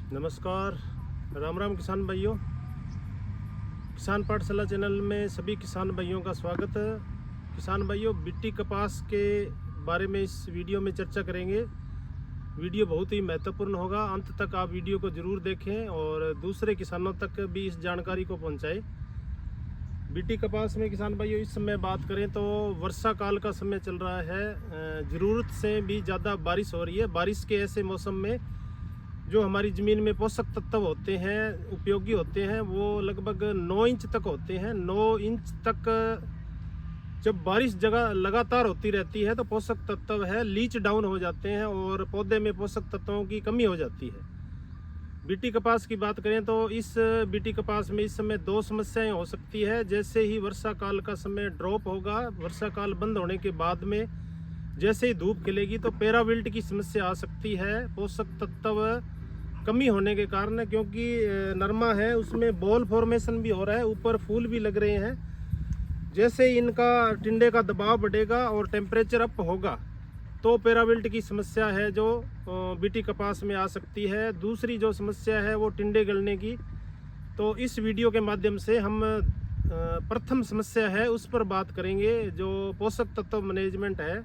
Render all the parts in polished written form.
नमस्कार, राम राम किसान भाइयों। किसान पाठशाला चैनल में सभी किसान भाइयों का स्वागत है। किसान भाइयों, बीटी कपास के बारे में इस वीडियो में चर्चा करेंगे। वीडियो बहुत ही महत्वपूर्ण होगा, अंत तक आप वीडियो को ज़रूर देखें और दूसरे किसानों तक भी इस जानकारी को पहुंचाएं। बीटी कपास में किसान भाइयों इस समय बात करें तो वर्षा काल का समय चल रहा है। ज़रूरत से भी ज़्यादा बारिश हो रही है। बारिश के ऐसे मौसम में जो हमारी ज़मीन में पोषक तत्व होते हैं, उपयोगी होते हैं, वो लगभग 9 इंच तक होते हैं। 9 इंच तक जब बारिश जगह लगातार होती रहती है तो पोषक तत्व है लीच डाउन हो जाते हैं और पौधे में पोषक तत्वों की कमी हो जाती है। बीटी कपास की बात करें तो इस बीटी कपास में इस समय 2 समस्याएं हो सकती है। जैसे ही वर्षा काल का समय ड्रॉप होगा, वर्षा काल बंद होने के बाद में जैसे ही धूप खिलेगी तो पेराविल्ट की समस्या आ सकती है। पोषक तत्व कमी होने के कारण, क्योंकि नरमा है उसमें बॉल फॉर्मेशन भी हो रहा है, ऊपर फूल भी लग रहे हैं। जैसे ही इनका टिंडे का दबाव बढ़ेगा और टेम्परेचर अप होगा तो पेराविल्ट की समस्या है जो बीटी कपास में आ सकती है। दूसरी जो समस्या है वो टिंडे गलने की। तो इस वीडियो के माध्यम से हम प्रथम समस्या है उस पर बात करेंगे, जो पोषक तत्व मैनेजमेंट है,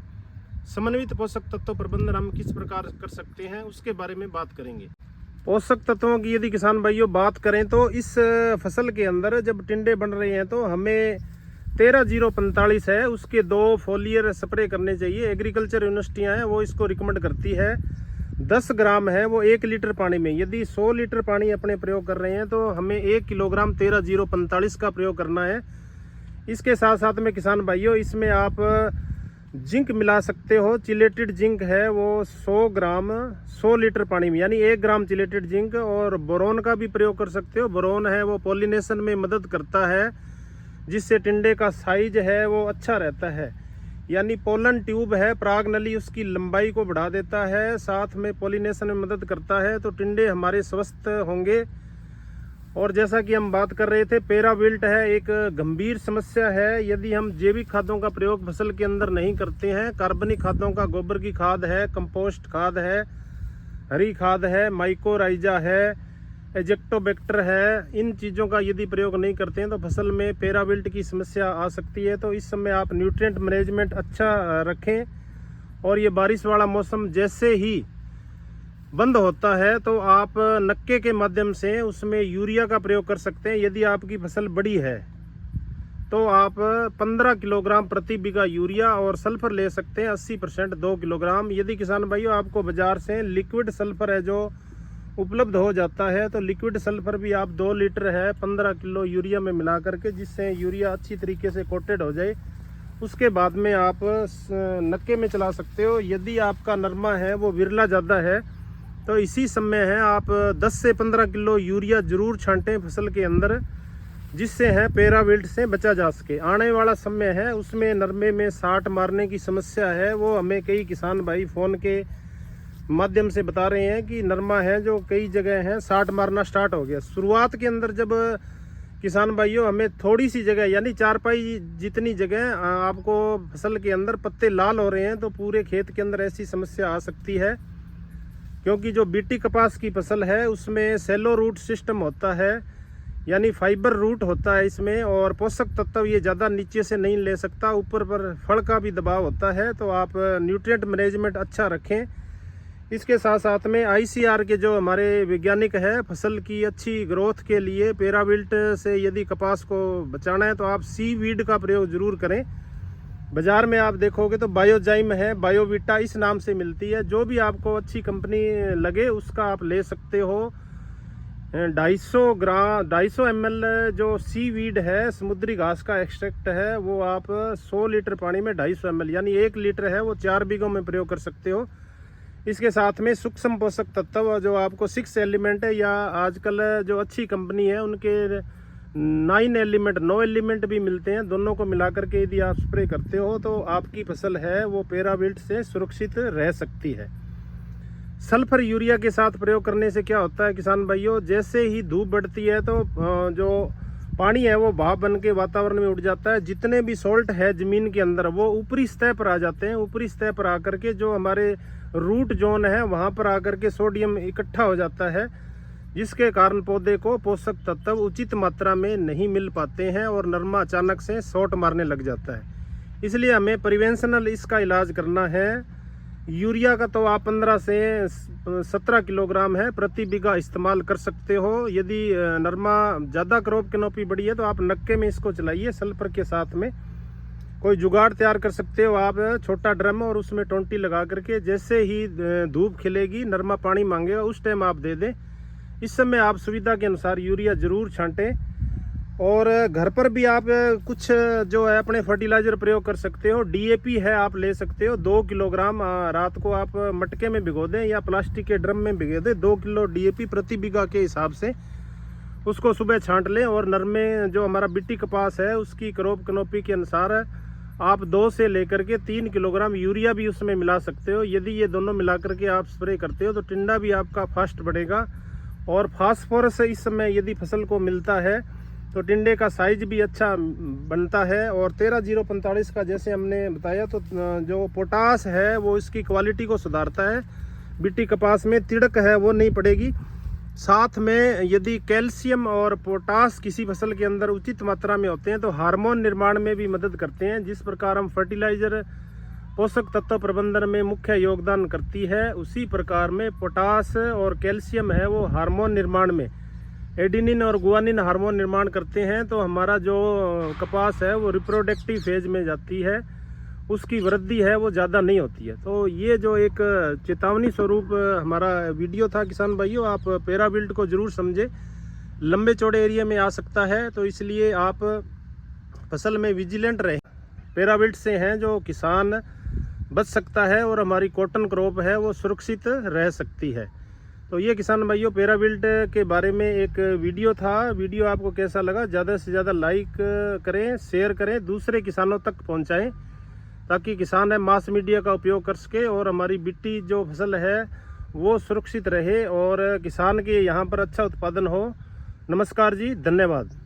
समन्वित पोषक तत्व प्रबंधन हम किस प्रकार कर सकते हैं उसके बारे में बात करेंगे। पोषक तत्वों की यदि किसान भाइयों बात करें तो इस फसल के अंदर जब टिंडे बन रहे हैं तो हमें 13-045 है उसके 2 फोलियर स्प्रे करने चाहिए। एग्रीकल्चर यूनिवर्सिटियाँ हैं वो इसको रिकमेंड करती है। 10 ग्राम है वो 1 लीटर पानी में। यदि 100 लीटर पानी अपने प्रयोग कर रहे हैं तो हमें 1 किलोग्राम 13-045 का प्रयोग करना है। इसके साथ साथ में किसान भाइयों इसमें आप जिंक मिला सकते हो। चिलेटेड जिंक है वो 100 ग्राम 100 लीटर पानी में, यानी 1 ग्राम चिलेटेड जिंक। और बोरोन का भी प्रयोग कर सकते हो। बोरोन है वो पॉलिनेशन में मदद करता है, जिससे टिंडे का साइज है वो अच्छा रहता है। यानी पोलन ट्यूब है, पराग नली, उसकी लंबाई को बढ़ा देता है, साथ में पॉलिनेशन में मदद करता है, तो टिंडे हमारे स्वस्थ होंगे। और जैसा कि हम बात कर रहे थे, पेराविल्ट है एक गंभीर समस्या है। यदि हम जैविक खादों का प्रयोग फसल के अंदर नहीं करते हैं, कार्बनिक खादों का, गोबर की खाद है, कंपोस्ट खाद है, हरी खाद है, माइकोराइजा है, एजेक्टोबैक्टर है, इन चीज़ों का यदि प्रयोग नहीं करते हैं तो फसल में पेराविल्ट की समस्या आ सकती है। तो इस समय आप न्यूट्रिएंट मैनेजमेंट अच्छा रखें। और ये बारिश वाला मौसम जैसे ही बंद होता है तो आप नक्के के माध्यम से उसमें यूरिया का प्रयोग कर सकते हैं। यदि आपकी फसल बड़ी है तो आप 15 किलोग्राम प्रति बीघा यूरिया और सल्फर ले सकते हैं 80% 2 किलोग्राम। यदि किसान भाइयों आपको बाजार से लिक्विड सल्फर है जो उपलब्ध हो जाता है तो लिक्विड सल्फर भी आप 2 लीटर है 15 किलो यूरिया में मिला करके, जिससे यूरिया अच्छी तरीके से कोटेड हो जाए, उसके बाद में आप नक्के में चला सकते हो। यदि आपका नरमा है वो विरला ज़्यादा है तो इसी समय है आप 10 से 15 किलो यूरिया जरूर छांटें फसल के अंदर, जिससे है पेराविल्ट से बचा जा सके। आने वाला समय है उसमें नरमे में साट मारने की समस्या है, वो हमें कई किसान भाई फ़ोन के माध्यम से बता रहे हैं कि नरमा है जो कई जगह है साट मारना स्टार्ट हो गया। शुरुआत के अंदर जब किसान भाइयों हमें थोड़ी सी जगह, यानी 4 पाई जितनी जगह आपको फसल के अंदर पत्ते लाल हो रहे हैं तो पूरे खेत के अंदर ऐसी समस्या आ सकती है। क्योंकि जो बीटी कपास की फसल है उसमें सेलो रूट सिस्टम होता है, यानी फाइबर रूट होता है इसमें, और पोषक तत्व ये ज़्यादा नीचे से नहीं ले सकता, ऊपर पर फल का भी दबाव होता है। तो आप न्यूट्रिएंट मैनेजमेंट अच्छा रखें। इसके साथ साथ में ICR के जो हमारे वैज्ञानिक है, फसल की अच्छी ग्रोथ के लिए पेराविल्ट से यदि कपास को बचाना है तो आप सीवीड का प्रयोग जरूर करें। बाजार में आप देखोगे तो बायोजाइम है, बायोविटा इस नाम से मिलती है। जो भी आपको अच्छी कंपनी लगे उसका आप ले सकते हो। 250 ml जो सीवीड है, समुद्री घास का एक्सट्रैक्ट है, वो आप 100 लीटर पानी में 250 ml, यानी 1 लीटर है वो 4 बीघों में प्रयोग कर सकते हो। इसके साथ में सूक्ष्म पोषक तत्व जो आपको 6 एलिमेंट है, या आजकल जो अच्छी कंपनी है उनके 9 एलिमेंट भी मिलते हैं, दोनों को मिलाकर के यदि आप स्प्रे करते हो तो आपकी फसल है वो पेराविल्ट से सुरक्षित रह सकती है। सल्फर यूरिया के साथ प्रयोग करने से क्या होता है किसान भाइयों, जैसे ही धूप बढ़ती है तो जो पानी है वो भाप बन के वातावरण में उड़ जाता है। जितने भी सॉल्ट है ज़मीन के अंदर वो ऊपरी सतह पर आ जाते हैं। ऊपरी सतह पर आकर के जो हमारे रूट जोन है वहाँ पर आकर के सोडियम इकट्ठा हो जाता है, जिसके कारण पौधे को पोषक तत्व उचित मात्रा में नहीं मिल पाते हैं और नरमा अचानक से शॉट मारने लग जाता है। इसलिए हमें प्रिवेंशनल इसका इलाज करना है। यूरिया का तो आप 15 से 17 किलोग्राम है प्रति बीघा इस्तेमाल कर सकते हो। यदि नरमा ज़्यादा क्रॉप कैनोपी बड़ी है तो आप नक्के में इसको चलाइए सल्फर के साथ में। कोई जुगाड़ तैयार कर सकते हो आप, छोटा ड्रम और उसमें 20 लगा करके जैसे ही धूप खिलेगी नरमा पानी मांगेगा उस टाइम आप दे दें। इस समय आप सुविधा के अनुसार यूरिया ज़रूर छांटें। और घर पर भी आप कुछ जो है अपने फर्टिलाइज़र प्रयोग कर सकते हो। डीएपी है आप ले सकते हो 2 किलोग्राम रात को आप मटके में भिगो दें या प्लास्टिक के ड्रम में भिगो दें। 2 किलो डीएपी प्रति बीघा के हिसाब से उसको सुबह छांट लें। और नरमे जो हमारा बिट्टी कपास है उसकी क्रॉप कैनोपी के अनुसार आप 2 से लेकर के 3 किलोग्राम यूरिया भी उसमें मिला सकते हो। यदि ये दोनों मिला करके आप स्प्रे करते हो तो टिंडा भी आपका फास्ट बढ़ेगा। और फास्फोरस इस समय यदि फसल को मिलता है तो टिंडे का साइज भी अच्छा बनता है। और 13-0-45 का जैसे हमने बताया तो जो पोटास है वो इसकी क्वालिटी को सुधारता है। बिट्टी कपास में तिड़क है वो नहीं पड़ेगी। साथ में यदि कैल्शियम और पोटास किसी फसल के अंदर उचित मात्रा में होते हैं तो हार्मोन निर्माण में भी मदद करते हैं। जिस प्रकार हम फर्टिलाइज़र पोषक तत्व प्रबंधन में मुख्य योगदान करती है, उसी प्रकार में पोटास और कैल्शियम है वो हार्मोन निर्माण में एडिनिन और गुआनिन हार्मोन निर्माण करते हैं। तो हमारा जो कपास है वो रिप्रोडक्टिव फेज में जाती है, उसकी वृद्धि है वो ज़्यादा नहीं होती है। तो ये जो एक चेतावनी स्वरूप हमारा वीडियो था किसान भाइयों, आप पैराबिल्ट को ज़रूर समझे। लंबे चौड़े एरिया में आ सकता है तो इसलिए आप फसल में विजिलेंट रहें। पैराबिल्ट से हैं जो किसान बच सकता है और हमारी कॉटन क्रॉप है वो सुरक्षित रह सकती है। तो ये किसान भाइयों पैराबिल्ट के बारे में एक वीडियो था। वीडियो आपको कैसा लगा ज़्यादा से ज़्यादा लाइक करें, शेयर करें, दूसरे किसानों तक पहुंचाएं ताकि किसान है मास मीडिया का उपयोग कर सके और हमारी बिट्टी जो फसल है वो सुरक्षित रहे और किसान के यहाँ पर अच्छा उत्पादन हो। नमस्कार जी, धन्यवाद।